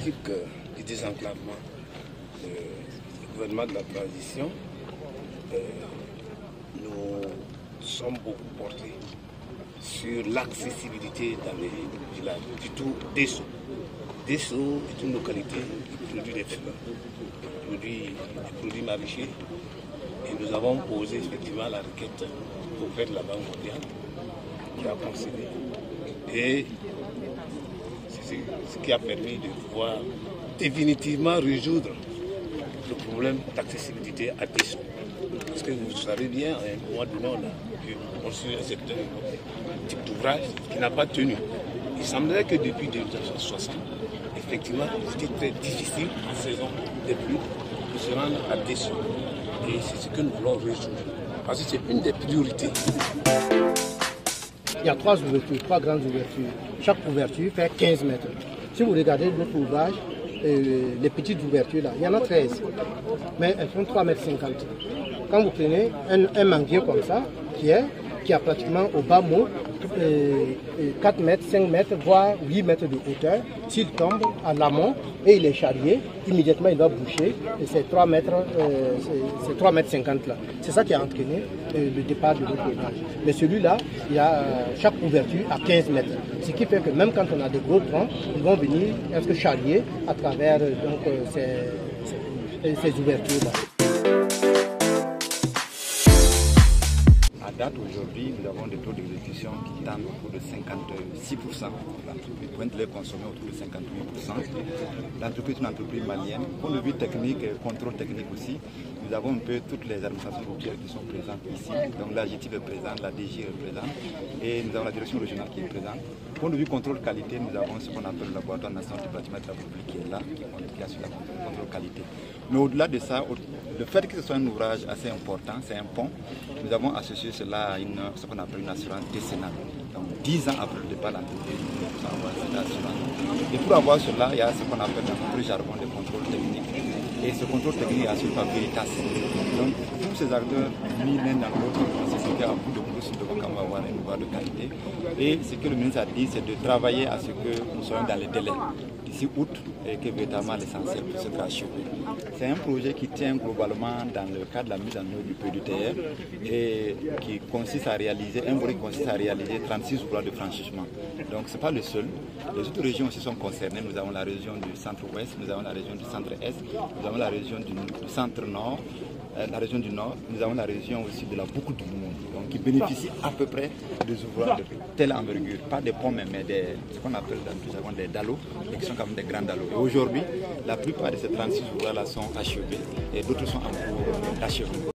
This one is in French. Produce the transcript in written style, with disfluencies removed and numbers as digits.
politique du désenclavement du gouvernement de la transition, nous sommes beaucoup portés sur l'accessibilité dans les villages, surtout Dessau. Dessau est une localité qui produit des fleurs, des produits maraîchers. Et nous avons posé effectivement la requête auprès de la Banque mondiale qui a concédé. Et c'est ce qui a permis de pouvoir définitivement résoudre le problème d'accessibilité à Dessau. Parce que vous savez bien, à un moment donné, on a pu construire un certain type d'ouvrage qui n'a pas tenu. Il semblerait que depuis 1960, effectivement, c'était très difficile en saison des pluies de se rendre à Dessau. Et c'est ce que nous voulons résoudre. Parce que c'est une des priorités. Il y a 3 ouvertures, 3 grandes ouvertures. Chaque ouverture fait 15 mètres. Si vous regardez notre ouvrage, les petites ouvertures là, il y en a 13. Mais elles font 3,50 mètres. Quand vous prenez un manguier comme ça, qui a pratiquement au bas mot 4 mètres, 5 mètres, voire 8 mètres de hauteur, s'il tombe à l'amont et il est charrié, immédiatement il va boucher et c'est 3 mètres, c'est 3,50 mètres là. C'est ça qui a entraîné le départ de notre ouvrage. Mais celui-là, il y a chaque ouverture à 15 mètres. Ce qui fait que même quand on a des gros troncs, ils vont venir être charriés à travers ces ouvertures-là. À date, aujourd'hui, nous avons des taux d'exécution qui tendent autour de 56%. L'entreprise pointe les consommer autour de 58%. L'entreprise est une entreprise malienne. Pour le but technique et contrôle technique aussi, nous avons un peu toutes les administrations routières qui sont présentes ici. Donc la GTIP est présente, la DG est présente et nous avons la direction régionale qui est présente. Pour le but contrôle qualité, nous avons ce qu'on appelle le laboratoire national du bâtiment de la République qui est là, qui assure la contrôle qualité. Mais au-delà de ça, le fait que ce soit un ouvrage assez important, c'est un pont, nous avons associé cela à ce qu'on appelle une assurance décennale. Donc 10 ans après le départ de l'entreprise, nous pouvons avoir cette assurance. Et pour avoir cela, il y a ce qu'on appelle notre jargon de contrôle technique. Et ce contrôle technique est assuré par Veritas. Donc tous ces acteurs mis l'un dans l'autre, c'est qu'à bout de course, nous devons quand même avoir un ouvrage de qualité. Et ce que le ministre a dit, c'est de travailler à ce que nous soyons dans les délais d'ici août et que véritablement l'essentiel pour ce achevé. C'est un projet qui tient globalement dans le cadre de la mise en œuvre du PDTR et qui consiste à réaliser, un volet qui consiste à réaliser 36 ouvrages de franchissement. Donc ce n'est pas le seul. Les autres régions aussi sont concernées. Nous avons la région du centre-ouest, nous avons la région du centre-est, nous avons la région du centre-nord, la région du nord, nous avons la région aussi de la boucle du monde, donc qui bénéficie à peu près des ouvrages de telle envergure, pas des ponts mais ce qu'on appelle dans le jargon des dallos, et qui sont quand même des grands dallos. Et aujourd'hui, la plupart de ces 36 ouvrages là sont achevés et d'autres sont en cours d'achèvement.